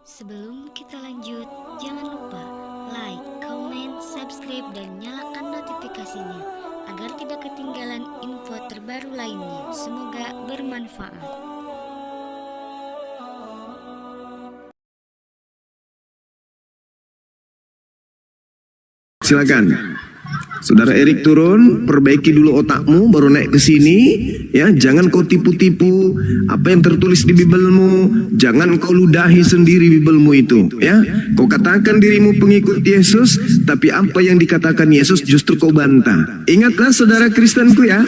Sebelum kita lanjut, jangan lupa like, comment, subscribe, dan nyalakan notifikasinya agar tidak ketinggalan info terbaru lainnya. Semoga bermanfaat. Silakan. Saudara Erik turun, perbaiki dulu otakmu, baru naik ke sini. Ya, jangan kau tipu-tipu apa yang tertulis di Bibelmu. Jangan kau ludahi sendiri Bibelmu itu. Ya, kau katakan dirimu pengikut Yesus, tapi apa yang dikatakan Yesus justru kau bantah. Ingatlah saudara Kristenku ya.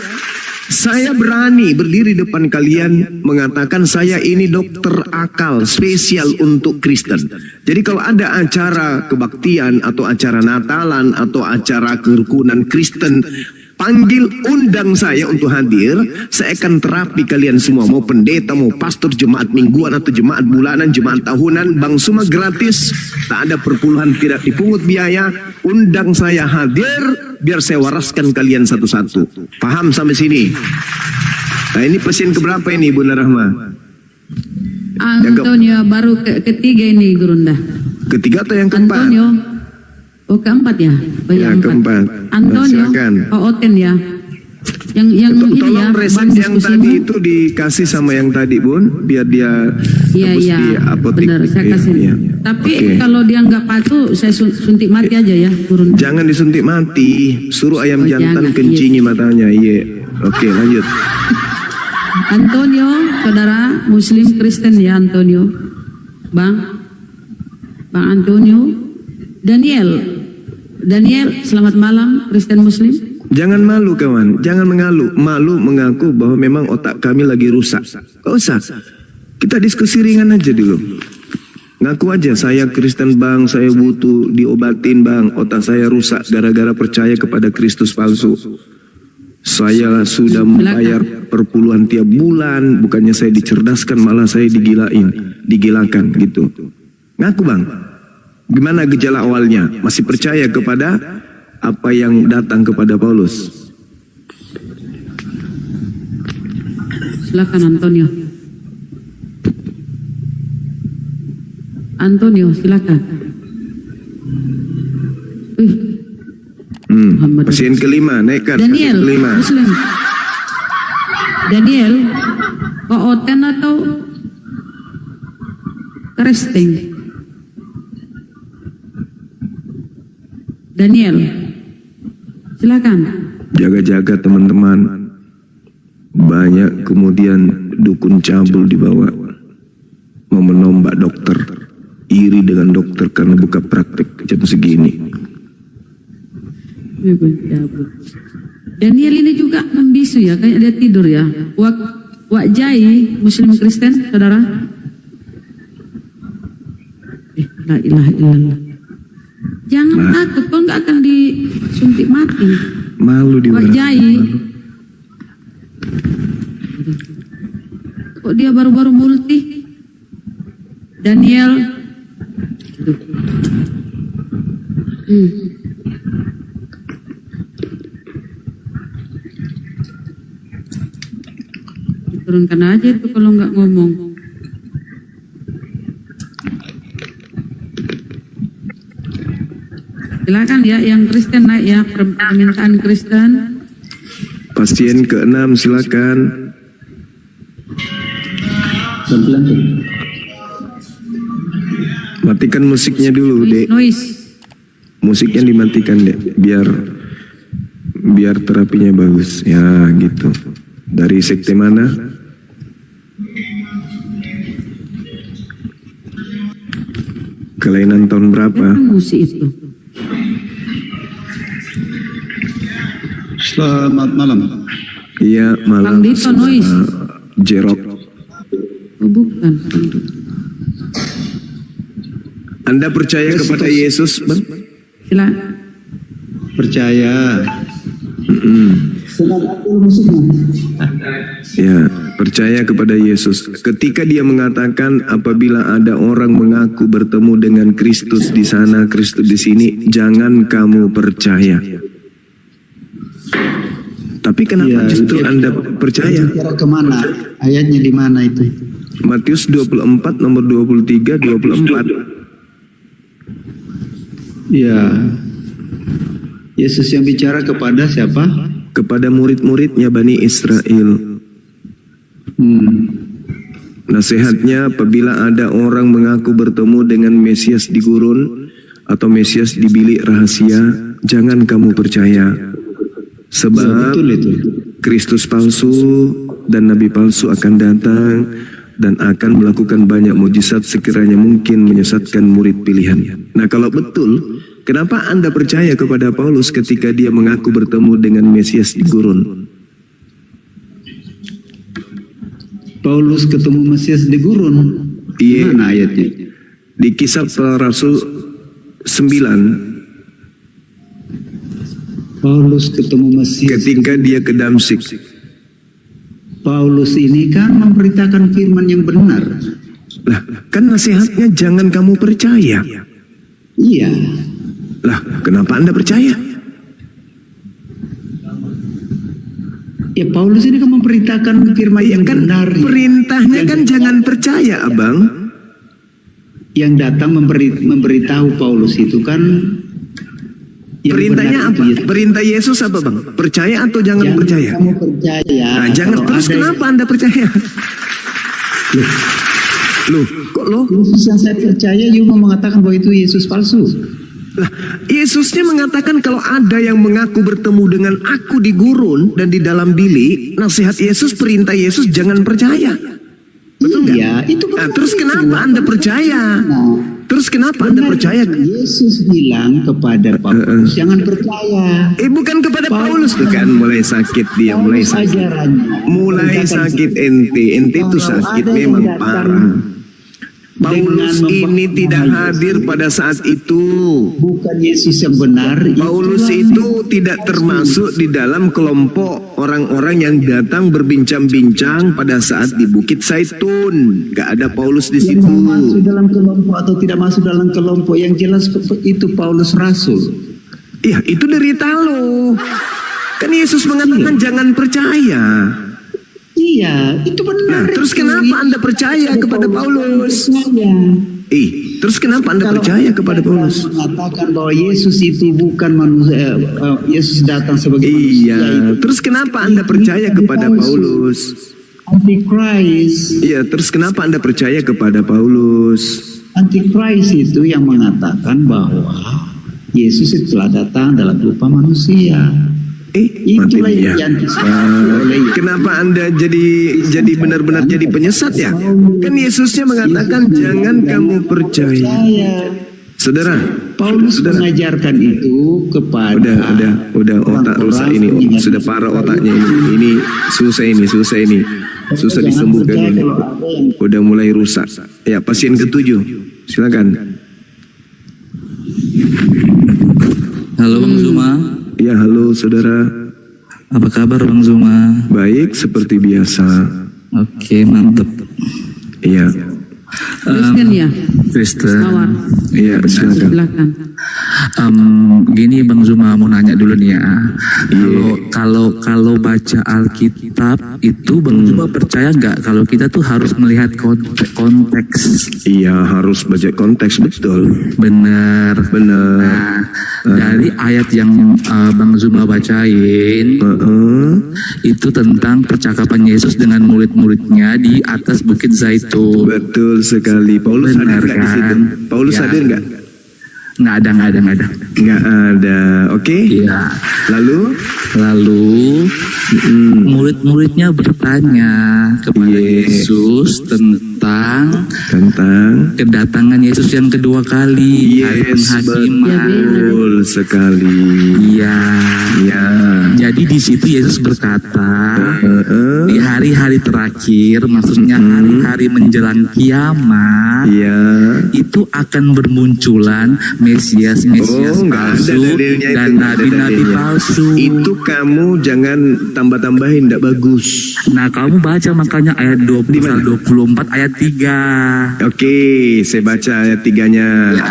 Saya berani berdiri depan kalian mengatakan saya ini dokter akal spesial untuk Kristen. Jadi kalau ada acara kebaktian atau acara Natalan atau acara kerukunan Kristen, panggil undang saya untuk hadir. Saya akan terapi kalian semua, mau pendeta, mau pastor, jemaat mingguan atau jemaat bulanan, jemaat tahunan, bang semua gratis, tak ada perpuluhan, tidak dipungut biaya. Undang saya hadir, biar saya waraskan kalian satu-satu. Paham sampai sini? Nah ini pasien keberapa ini Bunda Rahma? Antonio baru ketiga ini Gurunda. Ketiga atau yang keempat? Antonio. Oh keempat ya? Oh, ya keempat. Antonio. Oh Oten ya. Yang ini tolong ya. resep yang tadi itu dikasih sama yang tadi Bun, biar dia iya di apotek. Benar, saya kasih. Ya. Tapi kalau dia nggak patuh, saya suntik mati aja ya, Gurunda. Jangan disuntik mati, suruh ayam jantan jangan, kencingi matanya. Iya. Oke, lanjut. Antonio, saudara Muslim Kristen ya Antonio, Bang Antonio, Daniel, selamat malam Kristen Muslim. Jangan malu kawan, jangan mengalu. Malu mengaku bahwa memang otak kami lagi rusak. Gak usah, kita diskusi ringan aja dulu. Ngaku aja, saya Kristen bang, saya butuh diobatin bang, otak saya rusak gara-gara percaya kepada Kristus palsu. Saya sudah membayar perpuluhan tiap bulan, bukannya saya dicerdaskan, malah saya digilakan gitu. Ngaku bang, gimana gejala awalnya? Masih percaya kepada apa yang datang kepada Paulus? Silakan Antonio. Antonio, silakan. Pasien kelima, nekat. Daniel, kelima. Muslim. Daniel, kok Oten atau Kristen? Daniel, silakan. Jaga-jaga teman-teman. Banyak kemudian dukun cabul dibawa. Mau menombak dokter. Iri dengan dokter karena buka praktek jam segini. Daniel ini juga membisu ya, kayak dia tidur ya. Wak Jai, Muslim Kristen, saudara. La ilaha illallah. Jangan takut, kau nggak akan disuntik mati. Malu di Wak Jai. Kok dia baru-baru multi? Daniel. Turunkan aja itu kalau nggak ngomong. Silakan ya, yang Kristen naik ya, permintaan Kristen. Pasien ke-6 silakan. Matikan musiknya dulu, Dek. Noise. Musiknya dimatikan, Dek, biar terapinya bagus. Ya, gitu. Dari sekte mana? Kelainan tahun berapa? Musik itu. Selamat malam. Iya, malam. Bang Dito, noise. Jerok. Oh, bukan. Anda percaya kepada Yesus, Bang? Silakan. Percaya. Ya, percaya kepada Yesus. Ketika dia mengatakan apabila ada orang mengaku bertemu dengan Kristus di sana, Kristus di sini, jangan kamu percaya. Tapi kenapa justru Anda percaya? Bicara kemana? Ayatnya di mana itu? Matius 24 nomor 23 24. Ya. Yesus yang bicara kepada siapa? Kepada murid-muridnya Bani Israel. Nasihatnya, apabila ada orang mengaku bertemu dengan Mesias di gurun atau Mesias di bilik rahasia, jangan kamu percaya. Sebab Betul itu. Kristus palsu dan nabi palsu akan datang dan akan melakukan banyak mujizat sekiranya mungkin menyesatkan murid pilihan. Nah, kalau betul, kenapa Anda percaya kepada Paulus ketika dia mengaku bertemu dengan Mesias di gurun? Paulus ketemu Mesias di gurun. Iya. Mana ayatnya? Di Kisah Para Rasul 9, Paulus ketemu Mesias. ketika dia ke Damsik. Paulus ini kan memberitakan firman yang benar. Lah, kan nasihatnya jangan kamu percaya. Iya. Lah, kenapa Anda percaya? Ya Paulus ini kan memberitakan firman Iya yang kan, benar. perintahnya kan jangan percaya, Abang. Yang datang memberitahu Paulus itu kan yang Perintahnya benar apa? itu Yesus. Perintah Yesus apa, Bang? Percaya atau jangan Jangan percaya? kamu percaya. Nah, jangan. Kalau Terus ada kenapa Anda percaya? Loh, kok lo? Yesus yang saya percaya juga mengatakan bahwa itu Yesus palsu. Lah, Yesusnya mengatakan kalau ada yang mengaku bertemu dengan aku di gurun dan di dalam bilik, nasihat Yesus, perintah Yesus jangan percaya. Betul nggak? Iya, itu Nah, benar terus itu. kenapa Anda percaya? Nah, Terus kenapa Anda benar percaya? itu. Yesus bilang kepada Paulus, jangan percaya. Bukan kepada Paulus, tuh kan mulai sakit dia, mulai Paulus sakit. ajarannya Mulai memberitakan sakit ente itu Kalau sakit ada yang memang datang parah. Paulus dengan ini tidak membawa hadir pada saat itu. bukan Yesus yang benar. Paulus itu tidak termasuk di dalam kelompok orang-orang yang datang berbincang-bincang pada saat di Bukit Zaitun. Gak ada Paulus di yang situ. mau masuk dalam kelompok atau tidak masuk dalam kelompok yang jelas itu Paulus Rasul. Iya, itu derita lo. Kan Yesus mengatakan jangan percaya. Iya, itu benar. Nah, terus itu. kenapa Anda percaya kepada Paulus? Percaya. Terus kenapa Anda Kalau percaya Anda kepada Paulus? mengatakan bahwa Yesus itu bukan manusia, Yesus datang sebagai manusia. Iya, terus kenapa Anda percaya kepada Paulus? Antichrist. Iya, terus kenapa Anda percaya kepada Paulus? Antichrist itu yang mengatakan bahwa Yesus itu telah datang dalam rupa manusia. Itulah yang diantisipasi oleh Kenapa Anda jadi benar-benar jadi penyesat ya? Kan Yesusnya mengatakan jangan kamu percaya. Saudara, Paulus mengajarkan itu kepada udah otak rusak ini, sudah parah otaknya ini. Ini susah susah disembuhkan ini. Udah mulai rusak. Ya, pasien ketujuh, silakan. Halo Bang Zuma. Ya, halo saudara. Apa kabar Bang Zuma? Baik seperti biasa. Oke, mantep. Iya. Kristen ya? Kristen. Mawar. Iya, silakan. Silakan. Gini Bang Zuma mau nanya dulu nih ya. Kalau baca Alkitab itu Bang Zuma percaya nggak kalau kita tuh harus melihat konteks? Iya, harus baca konteks, betul. Bener. Benar. Dari ayat yang Bang Zuma bacain itu tentang percakapan Yesus dengan murid-muridnya di atas Bukit Zaitun. Betul sekali. Paulus Benar, hadir nggak di situ? kan? Paulus Ya. hadir nggak? Nggak ada. Nggak ada. Oke. Iya. Lalu, Murid-muridnya bertanya kepada Yesus tentang kedatangan Yesus yang kedua kali, hari penghakiman. betul sekali. Iya. Ya. Jadi di situ Yesus berkata, di hari-hari terakhir, maksudnya hari-hari menjelang kiamat, Iya. itu akan bermunculan Mesias nggak ada palsu dalilnya itu, dan nggak ada nabi-nabi dalilnya. palsu. Itu kamu jangan tambah-tambahin, tidak bagus. Nah, kamu baca makanya ayat 24 ayat 3. Oke, saya baca ayat 3-nya. Ya.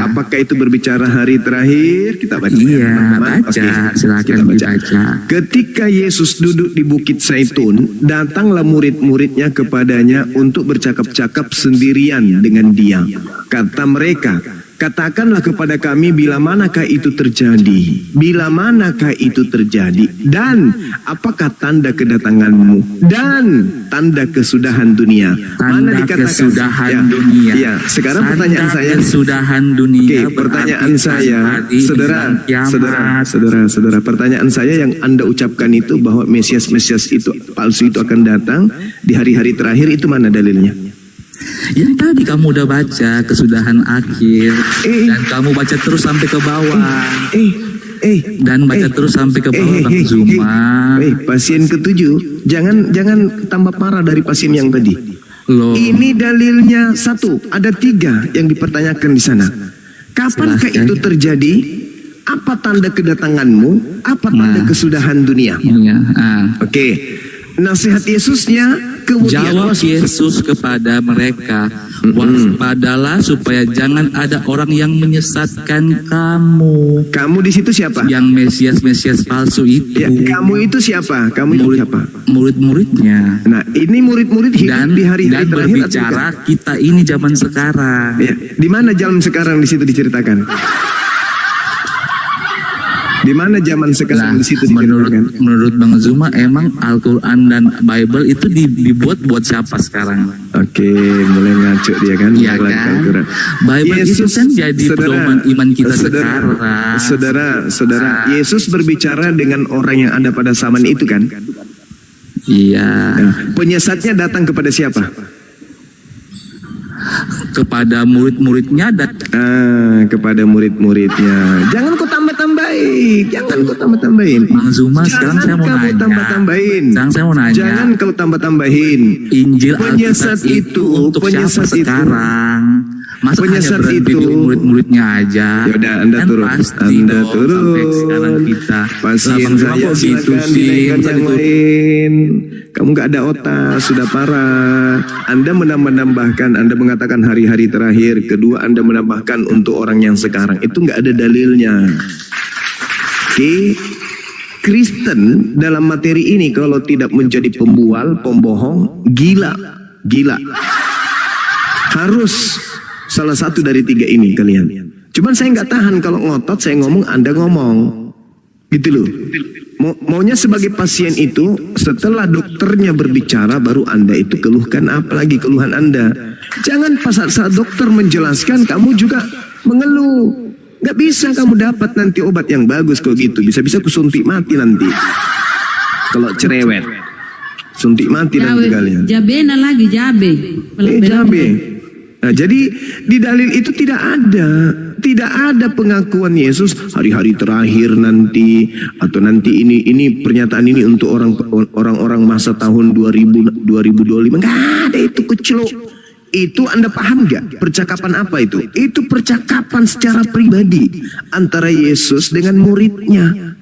Apakah itu berbicara hari terakhir? Kita baca. Iya, teman-teman. baca. Oke, Silakan kita baca. dibaca. Ketika Yesus duduk di Bukit Zaitun, datanglah murid-muridnya kepadanya untuk bercakap-cakap sendirian dengan dia. Kata mereka, katakanlah kepada kami bila manakah itu terjadi? Bila manakah itu terjadi? Dan apakah tanda kedatanganmu? Dan tanda kesudahan dunia? Tanda kesudahan dunia. Ya, sekarang Tanda pertanyaan saya. kesudahan dunia. Oke, pertanyaan berarti saya, hari saudara, pertanyaan saya yang Anda ucapkan itu bahwa Mesias itu palsu itu akan datang di hari-hari terakhir, itu mana dalilnya? Yang tadi kamu udah baca kesudahan akhir dan kamu baca terus sampai ke bawah. Dan baca terus sampai ke bawah Bang Zuma. Pasien ketujuh, jangan tambah parah dari pasien yang tadi. Loh. Ini dalilnya satu, ada 3 yang dipertanyakan di sana. Kapankah itu terjadi? Apa tanda kedatanganmu? Apa tanda kesudahan dunia? Iya. Oke. Nasihat Yesusnya kemudian Jawab Yesus kepada mereka, waspadalah supaya jangan ada orang yang menyesatkan kamu. Kamu di situ siapa? Yang Mesias palsu itu. Ya, kamu itu siapa? Kamu itu siapa? Murid-muridnya. Nah, ini murid-murid hidup di hari-hari dan terakhir. berbicara kita ini zaman sekarang. Ya, di mana zaman sekarang di situ diceritakan? Di mana zaman sekarang di situ diceritakan? Menurut Bang Zuma emang Al-Quran dan Bible itu dibuat buat siapa sekarang? Oke, mulai ngaco dia kan? Iya kan? Bible itu kan jadi pedoman iman kita sekarang. Saudara, Yesus berbicara dengan orang yang ada pada zaman itu kan? Iya. Nah, penyesatnya datang kepada siapa? Kepada murid-muridnya dan kepada murid-muridnya. Jangan kau tambah-tambahin. Bang Zuma, sekarang saya mau nanya. Sekarang saya mau nanya. Jangan kau tambah-tambahin. Injil penyesat Alkitab itu untuk siapa sekarang? Masa penyesat hanya berhenti itu di murid-muridnya aja? Yaudah, Anda kan turun. Pasti Anda dong, turun. sampai sekarang kita. Pasien Bang Zuma saya kok gitu silakan sih? dinaikkan Masa yang itu lain. Kamu nggak ada otak, sudah parah. Anda menambahkan, Anda mengatakan hari-hari terakhir. Kedua, Anda menambahkan untuk orang yang sekarang. Itu nggak ada dalilnya. Oke, Kristen dalam materi ini kalau tidak menjadi pembual, pembohong, gila. Harus salah satu dari 3 ini kalian. Cuman saya nggak tahan kalau ngotot, saya ngomong, Anda ngomong. Gitu loh. Maunya sebagai pasien itu, setelah dokternya berbicara, baru Anda itu keluhkan apalagi keluhan Anda. Jangan pas saat dokter menjelaskan, kamu juga mengeluh. Gak bisa kamu dapat nanti obat yang bagus kok gitu. Bisa-bisa aku suntik mati nanti. Kalau cerewet. Suntik mati nanti kalian. Jabena lagi, jabe. Jabe. Nah, jadi di dalil itu tidak ada pengakuan Yesus hari-hari terakhir nanti atau nanti ini pernyataan ini untuk orang-orang masa tahun 2025. Enggak ada, itu kecil. Itu Anda paham gak? Percakapan apa itu? Itu percakapan secara pribadi antara Yesus dengan muridnya.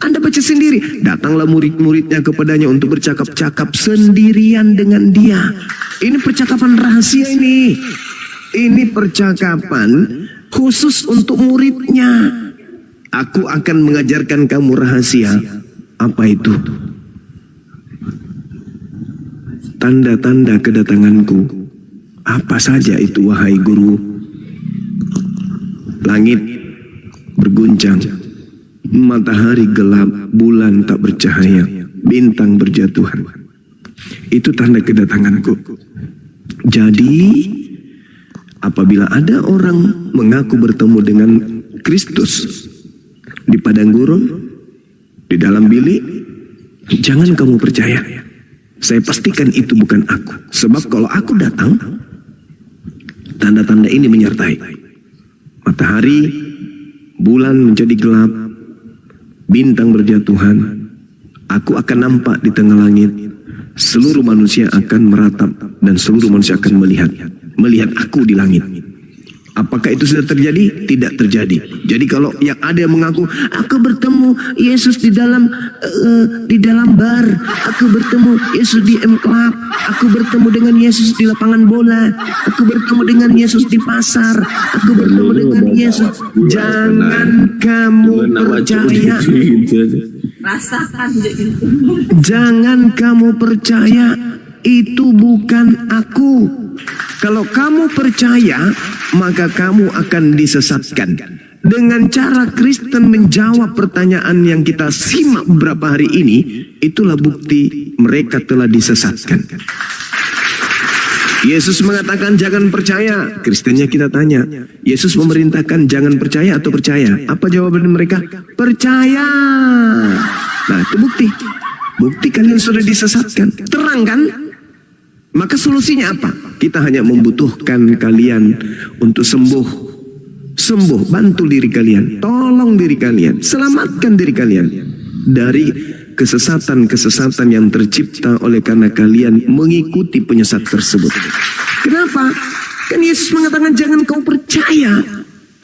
Anda baca sendiri. Datanglah murid-muridnya kepadanya untuk bercakap-cakap sendirian dengan dia. Ini percakapan rahasia ini. Ini percakapan khusus untuk muridnya. Aku akan mengajarkan kamu rahasia. Apa itu? Tanda-tanda kedatanganku. Apa saja itu, wahai guru? Langit berguncang, matahari gelap, bulan tak bercahaya, bintang berjatuhan. Itu tanda kedatanganku. Jadi, apabila ada orang mengaku bertemu dengan Kristus di padang gurun, di dalam bilik, jangan kamu percaya. Saya pastikan itu bukan aku. Sebab kalau aku datang, tanda-tanda ini menyertai. Matahari, bulan menjadi gelap, bintang berjatuhan. Aku akan nampak di tengah langit. Seluruh manusia akan meratap dan seluruh manusia akan melihat aku di langit. Apakah itu sudah terjadi? Tidak terjadi. Jadi kalau yang ada yang mengaku, aku bertemu Yesus di dalam bar, aku bertemu Yesus di M-Club, aku bertemu dengan Yesus di lapangan bola, aku bertemu dengan Yesus di pasar, aku bertemu dengan Yesus. Jangan kamu percaya. Rasakan gitu. Jangan kamu percaya, itu bukan aku. Kalau kamu percaya, maka kamu akan disesatkan. Dengan cara Kristen menjawab pertanyaan yang kita simak beberapa hari ini, itulah bukti mereka telah disesatkan. Yesus mengatakan jangan percaya. Kristennya kita tanya, Yesus memerintahkan jangan percaya atau percaya? Apa jawaban mereka? Percaya. Nah, itu bukti. Bukti kalian sudah disesatkan. Terang kan? Maka solusinya apa? Kita hanya membutuhkan kalian untuk sembuh. Sembuh, bantu diri kalian, tolong diri kalian, selamatkan diri kalian dari kesesatan-kesesatan yang tercipta oleh karena kalian mengikuti penyesat tersebut. Kenapa? Kan Yesus mengatakan jangan kau percaya.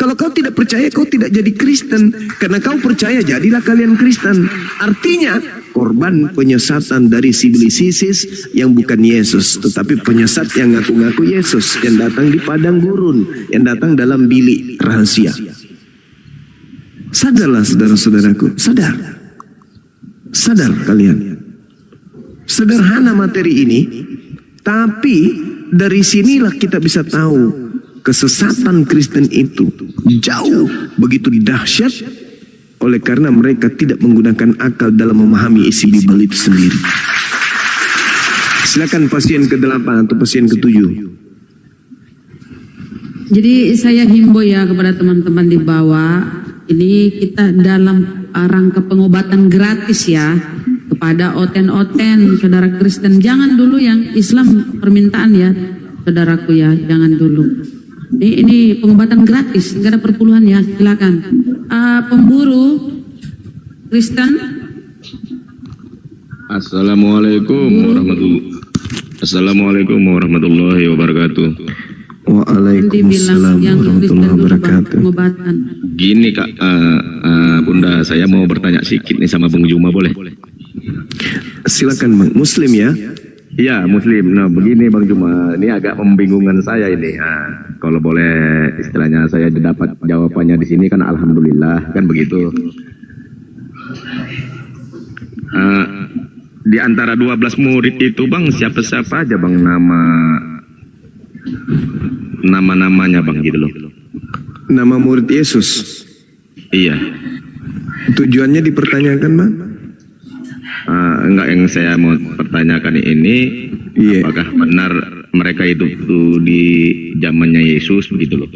Kalau kau tidak percaya, kau tidak jadi Kristen. Karena kau percaya, jadilah kalian Kristen. Artinya, korban penyesatan dari sibilisis yang bukan Yesus, tetapi penyesat yang ngaku-ngaku Yesus, yang datang di padang gurun, yang datang dalam bilik rahasia. Sadarlah saudara-saudaraku, sadar. Sadar kalian. Sederhana materi ini, tapi dari sinilah kita bisa tahu kesesatan Kristen itu jauh begitu dahsyat oleh karena mereka tidak menggunakan akal dalam memahami isi Bible itu sendiri. Silakan pasien ke-8 atau pasien ke-7. Jadi saya himbau ya kepada teman-teman di bawah, ini kita dalam rangka pengobatan gratis ya kepada oten-oten saudara Kristen. Jangan dulu yang Islam permintaan ya saudaraku ya, jangan dulu. Ini pengobatan gratis, nggak ada perpuluhan ya, silakan. Pemburu Kristen. Assalamualaikum warahmatullahi wabarakatuh. Waalaikumsalam warahmatullahi wabarakatuh. Pengobatan. Gini Kak, Bunda, saya mau bertanya sedikit nih sama Bung Juma, boleh? Silakan Bang. Muslim ya? Iya, Muslim. Nah, begini Bang Juma, ini agak membingungkan saya ini. Nah, kalau boleh istilahnya saya dapat jawabannya di sini kan alhamdulillah, kan begitu. Di antara 12 murid itu Bang, siapa-siapa aja Bang nama-namanya Bang gitu loh. Nama murid Yesus? Iya. Tujuannya dipertanyakan Bang? Enggak, yang saya mau pertanyakan ini, apakah benar mereka itu di zamannya Yesus begitu loh?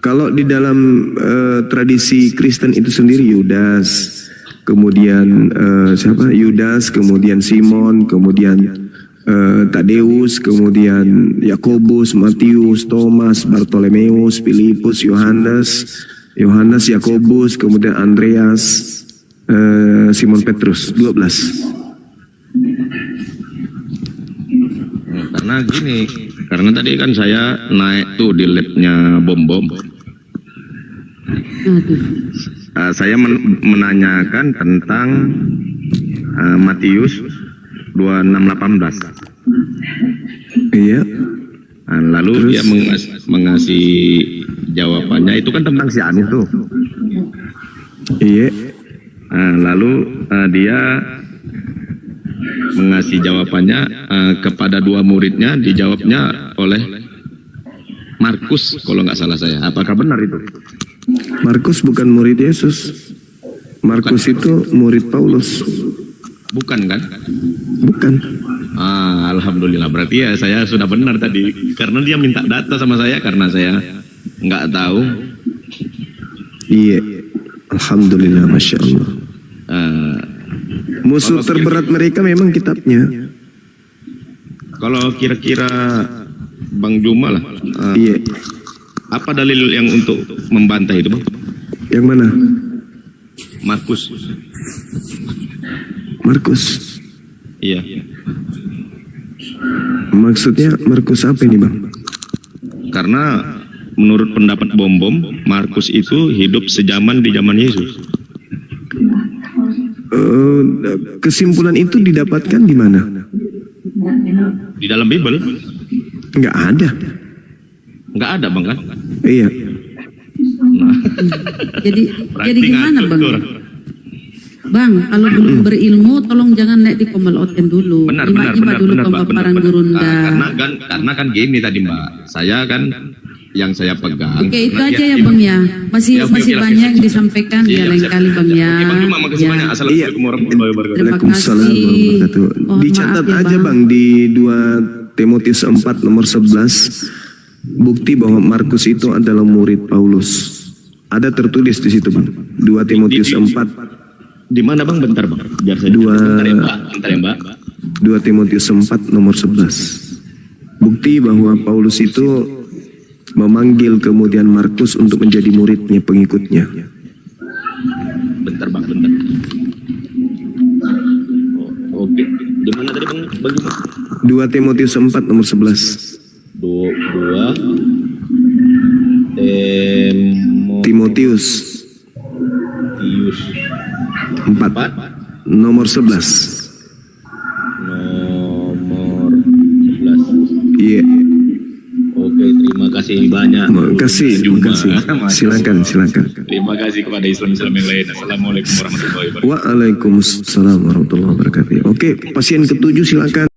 Kalau di dalam tradisi Kristen itu sendiri Yudas, kemudian siapa? Yudas, kemudian Simon, kemudian Tadeus, kemudian Yakobus, Matius, Thomas, Bartolomeus, Filipus, Yohanes, Yakobus, kemudian Andreas, Simon Petrus, 12. Karena gini, karena tadi kan saya naik tuh di labnya Bom. Saya menanyakan tentang Matius 26:18. Iya. Lalu dia mengasih jawabannya itu kan tentang si Anu tuh. Iya. Lalu dia mengasih jawabannya kepada 2 muridnya, dijawabnya oleh Markus kalau nggak salah saya. Apakah benar itu? Markus bukan murid Yesus. Markus itu murid Paulus. Bukan kan? Bukan. Alhamdulillah, berarti ya saya sudah benar tadi. Karena dia minta data sama saya karena saya nggak tahu. Iya. Alhamdulillah, Masya Allah. Musuh terberat mereka memang kitabnya. Kalau kira-kira Bang Juma lah, Iya. apa dalil yang untuk membantah itu Bang? Yang mana? Markus. Iya. Maksudnya Markus apa ini Bang? Karena menurut pendapat Bom-Bom, Markus itu hidup sejaman di zaman Yesus. Kesimpulan itu didapatkan di mana? Di dalam Bible Nggak ada. nggak ada bang kan? Iya. Jadi Berarti gimana ngatur, bang? Tur. Bang, kalau belum berilmu, tolong jangan naik di Komal Oten dulu. Benar, Ima dulu pemaparan gurunda. Karena kan gini tadi Mbak, saya kan yang saya pegang. Oke, itu Nah, aja ya, ya bang ya. Masih Ya, oke, banyak oke. yang disampaikan Iya, ya lain siap. kali bang ya. Oke, Bang Juma, makasih Ya. banyak. Assalamualaikum warahmatullahi wabarakatuh. Terima Waalaikumsalam kasih. warahmatullahi wabarakatuh. Mohon Dicatat maaf ya, aja bang di 2 Timotius 4 nomor 11 bukti bahwa Markus itu adalah murid Paulus. Ada tertulis di situ bang. 2 Timotius 4. Di mana bang? Bentar bang. Biar saya Dua- bentar ya Mbak. Bentar ya Mbak. 2 Timotius 4 nomor 11. Bukti bahwa Paulus itu memanggil kemudian Markus untuk menjadi muridnya, pengikutnya. Bentar bang, bentar. Oh, oke. Di mana tadi bang? Bagi bang. 2 Timotius 4 nomor 11. 2 Timotius 4 nomor 11. nomor 11. Iya. Oke, terima kasih banyak. Makasih, makasih. Silakan. Terima kasih kepada Islam-Islam yang lain. Assalamualaikum warahmatullahi wabarakatuh. Waalaikumsalam warahmatullahi wabarakatuh. Oke, pasien ketujuh silakan.